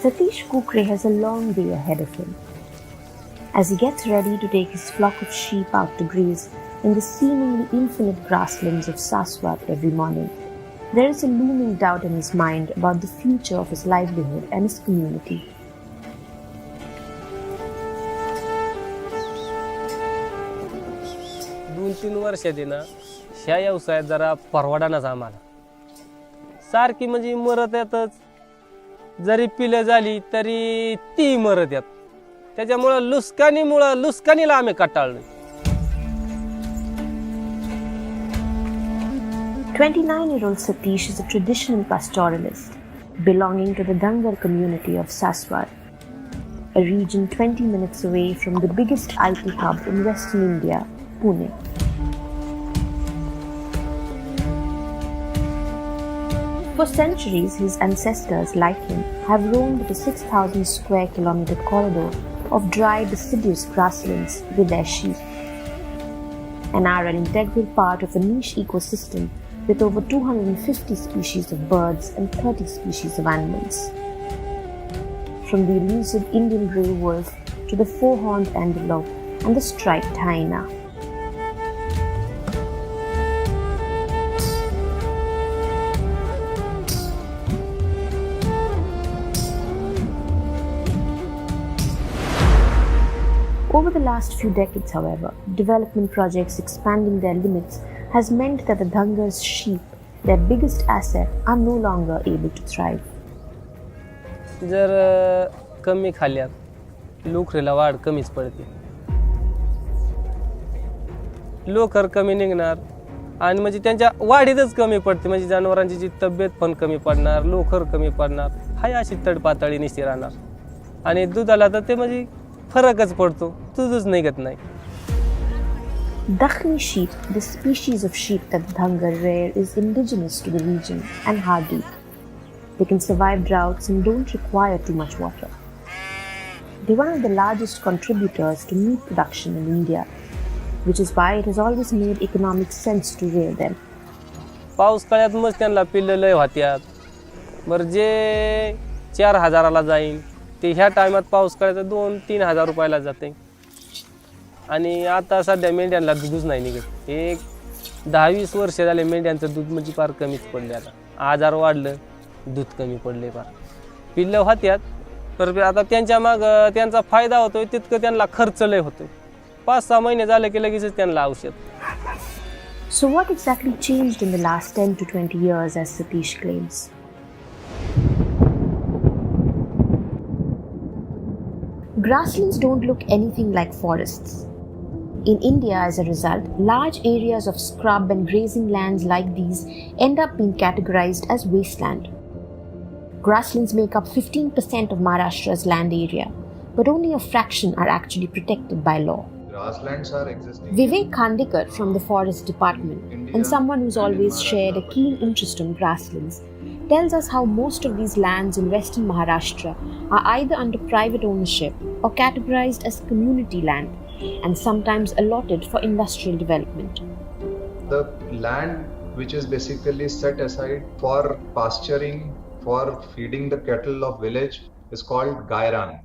Satish Kukre has a long day ahead of him. As he gets ready to take his flock of sheep out to graze in the seemingly infinite grasslands of Saswat every morning, there is a looming doubt in his mind about the future of his livelihood and his community. दोन-तीन वर्षात ना ह्या व्यवसायात जरा परवडानाच आम्हाला सारखी म्हणजे मरत येतच जरी पिलं झाली तरी ती मरत येत त्याच्यामुळे लुस्कानीला आम्ही कटाळलो 29-year-old Satish is a traditional pastoralist belonging to the Dangar community of Saswat, a region 20 minutes away from the biggest IT hub in Western India, Pune. For centuries, his ancestors, like him, have roamed the 6,000 square kilometer corridor of dry, deciduous grasslands with their sheep, and are an integral part of a niche ecosystem with over 250 species of birds and 30 species of animals. From the elusive Indian grey wolf to the four-horned antelope and the striped hyena. Over the last few decades, however, development projects expanding their limits has meant that the Dangar's sheep, their biggest asset, are no longer able to thrive. जर कमी खाल्ल्यात लोकरीला वाढ कमीच पडते लोकर कमी निघणार आणि म्हणजे त्यांच्या वाढीतच कमी पडते म्हणजे जनावरांची जी तब्येत पण कमी पडणार लोकर कमी पडणार हाय अशी तडपातळी निश्चित राहणार आणि दुधाला तर ते म्हणजे फरकच पडतो दूधच निघत नाही Dakhni sheep, the species of sheep that the Dangar rear, is indigenous to the region and hardy. They can survive droughts and don't require too much water. They're one of the largest contributors to meat production in India, which is why it has always made economic sense to rear them. पाऊस काळात मग त्यांना पिल्लं लय होत्यात बरं जे 4,000ला जाईल ते ह्या टायमात पाऊस काळात 2-3 हजार रुपयाला जाते आणि आता सध्या मेंढ्यांना दूधच नाही निघत एक 10-20 वर्ष झाले मेंढ्यांचं दूध म्हणजे फार कमीच पडले आता आजार वाढलं दूध कमी पडले फार पिल्लं होत्यात तर आता त्यांच्या माग त्यांचा फायदा होतोय तितकं त्यांना खर्च लय होतोय 5-6 महिने झाले की लगेच त्यांना औषध So what exactly changed in the last 10 to 20 years, as Satish claims? Grasslands don't look anything like forests. In India, as a result, large areas of scrub and grazing lands like these end up being categorized as wasteland. Grasslands make up 15% of Maharashtra's land area, but only a fraction are actually protected by law. Grasslands are existing. Vivek Khandekar from the Forest Department, and someone who's always shared a keen interest in grasslands, tells us how most of these lands in western Maharashtra are either under private ownership or categorized as community land and sometimes allotted for industrial development. The land which is basically set aside for pasturing, for feeding the cattle of village is called Gairan,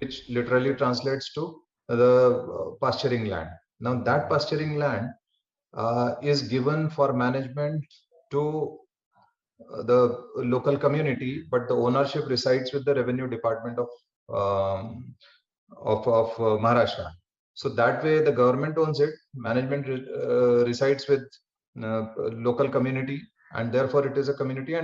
which literally translates to the pasturing land. Now that pasturing land is given for management to the local community, but the ownership resides with the revenue department of Maharashtra. So that way the government owns it, management resides with local community, and therefore it is a community,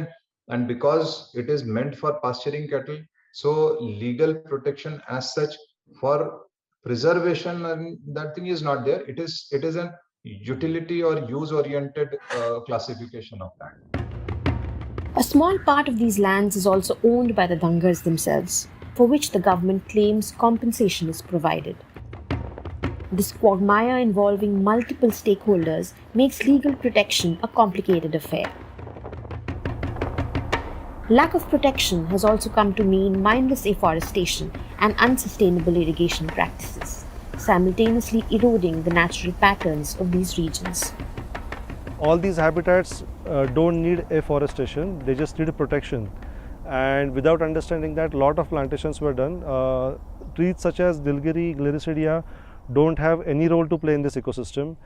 and because it is meant for pasturing cattle, so legal protection as such for preservation and that thing is not there. It is an utility or use oriented classification of land. A small part of these lands is also owned by the Dangars themselves, for which the government claims compensation is provided. This quagmire involving multiple stakeholders makes legal protection a complicated affair. Lack of protection has also come to mean mindless afforestation and unsustainable irrigation practices, simultaneously eroding the natural patterns of these regions. All these habitats don't need afforestation, they just need protection. and without understanding that, lot of plantations were done. Trees such as Nilgiri, Gliricidia don't have any role to play in this ecosystem.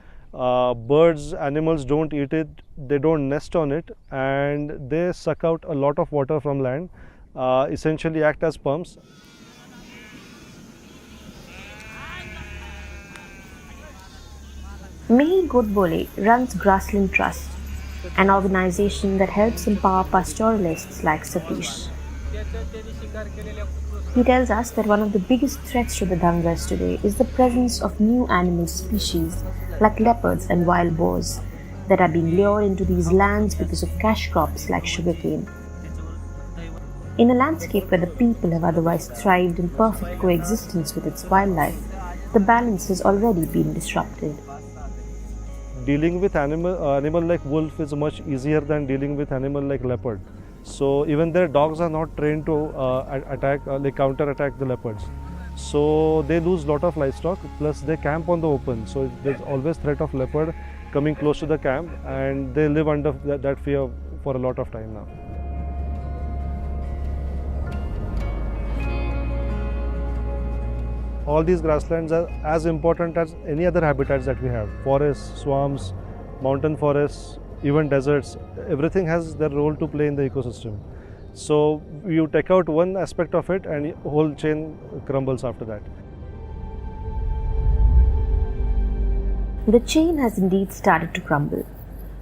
Birds, animals don't eat it, they don't nest on it, and they suck out a lot of water from land, essentially act as pumps. Mihir Godbole runs Grassland Trust, an organization that helps empower pastoralists like Satish. He tells us that one of the biggest threats to the Dhangars today is the presence of new animal species like leopards and wild boars that are being lured into these lands because of cash crops like sugarcane. In a landscape where the people have otherwise thrived in perfect coexistence with its wildlife, the balance has already been disrupted. Dealing with animal like wolf is much easier than dealing with animal like leopard. So even their dogs are not trained to counter attack the leopards. So they lose lot of livestock, plus they camp on the open. So there's always threat of leopard coming close to the camp, and they live under that fear for a lot of time now. All these grasslands are as important as any other habitats that we have. Forests, swamps, mountain forests, even deserts, everything has their role to play in the ecosystem. So you take out one aspect of it and the whole chain crumbles after that. The chain has indeed started to crumble.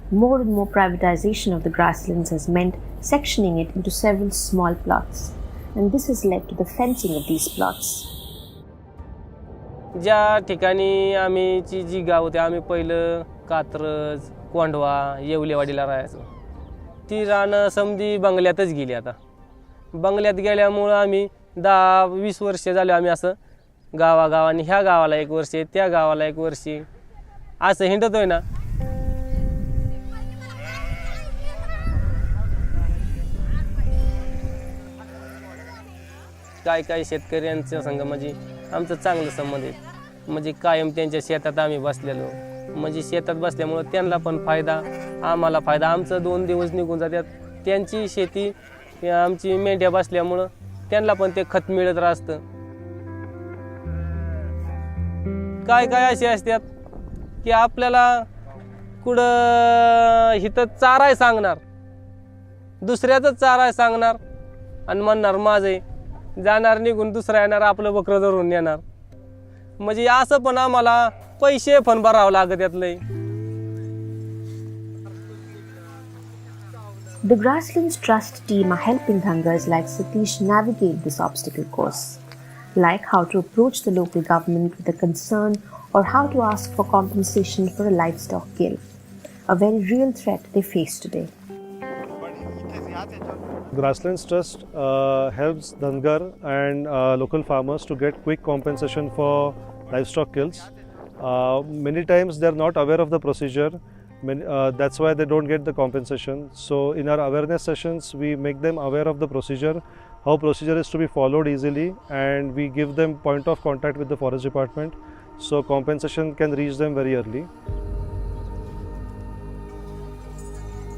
More and more privatization of the grasslands has meant sectioning it into several small plots, and this has led to the fencing of these plots. ज्या ठिकाणी आम्हीची जी गाव होती, आम्ही पहिलं कात्रज, कोंढवा, येवलेवाडीला राहायचो. ती रानं समधी बंगल्यातच गेली. आता बंगल्यात गेल्यामुळं आम्ही 10-20 वर्ष झाले आम्ही असं गावागावानी, ह्या गावाला 1 वर्ष, त्या गावाला 1 वर्ष असं हिंडतोय ना. काय शेतकऱ्यांच्या संग म्हणजे आमचं चांगलं संबंध आहे. म्हणजे कायम त्यांच्या शेतात आम्ही बसलेलो, म्हणजे शेतात बसल्यामुळं त्यांना पण फायदा, आम्हाला फायदा. आमचं 2 दिवस निघून जातात, त्यांची शेती आमची मेंढ्या बसल्यामुळं त्यांना पण ते खत मिळत राहतं. काय असे असतात की आपल्याला कुठं हिथं चाराय सांगणार, दुसऱ्याचंच चाराय सांगणार आणि म्हणणार माझं जाणार निघून, दुसरा येणार आपलं बकरं धरून येणार. म्हणजे असं पण आम्हाला पैसे पण भरावं लागत यातले. The Grasslands Trust team are helping Dhangars like Satish navigate this obstacle course, like how to approach the local government with a concern or how to ask for compensation for a livestock kill, a very real threat they face today. Grasslands Trust helps Dhangar and local farmers to get quick compensation for livestock kills. Many times they are not aware of the procedure. That's why they don't get the compensation. So in our awareness sessions, we make them aware of the procedure, how procedure is to be followed easily, and we give them point of contact with the forest department, so compensation can reach them very early.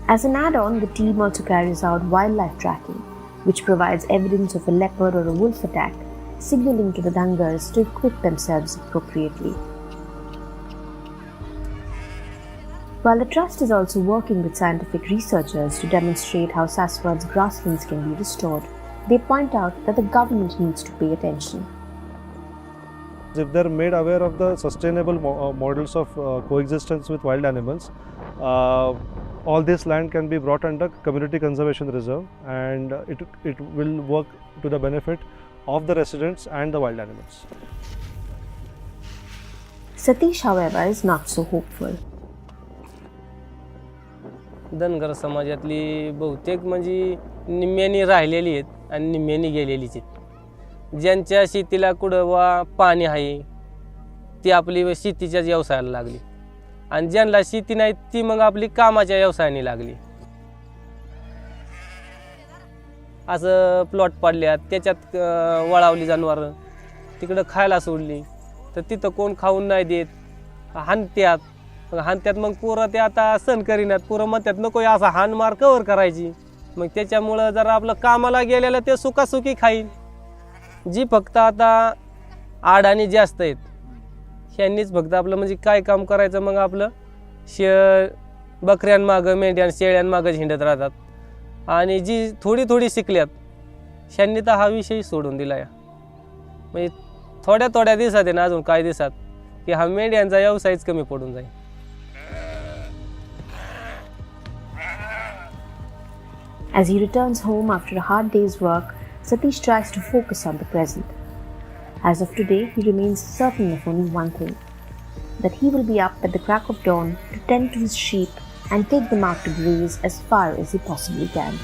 As an add-on, the team also carries out wildlife tracking, which provides evidence of a leopard or a wolf attack, signaling to the Dhangars to equip themselves appropriately. While the trust is also working with scientific researchers to demonstrate how Saswat's grasslands can be restored, they point out that the government needs to pay attention. If they're made aware of the sustainable models of coexistence with wild animals, all this land can be brought under community conservation reserve, and it will work to the benefit of the residents and the wild animals. Satish, however, is not so hopeful. Dhangar समाजातली बहुतेक म्हणजे निम्म्यानी राहिलेली आहेत आणि निम्म्यानी गेलेलीच आहेत. ज्यांच्या शेतीला कुठं वा पाणी आहे ती आपली शेतीच्याच व्यवसायाला लागली, आणि ज्यांना शेती नाही ती मग आपली कामाच्या व्यवसायाने लागली. असं प्लॉट पडल्यात, त्याच्यात वळावली जनावरं, तिकडं खायला सोडली तर तिथं कोण खाऊन नाही देत, हाणत्यात. मग पोरं ते आता सण करीनात, पोरं म्हणतात नको असा हाण मार कवर करायची. मग त्याच्यामुळं जरा आपलं कामाला गेलेलं ते सुखासुखी खाईन. जी फक्त आता अडाणी जास्त आहेत ह्यांनीच फक्त आपलं म्हणजे काय काम करायचं, मग आपलं बकऱ्यांमागं मेंढ्यां शेळ्यांमागं हिंडत राहतात. आणि जी थोडी थोडी शिकल्यात ह्यांनी तर हा विषय सोडून दिला या. म्हणजे थोड्या थोड्या दिवसात आहे ना, अजून काही दिवसात की हा मेंढ्यांचा व्यवसायच कमी पडून जाईल. As he returns home after a hard day's work, Satish tries to focus on the present. As of today, he remains certain of only one thing, that he will be up at the crack of dawn to tend to his sheep and take them out to graze as far as he possibly can.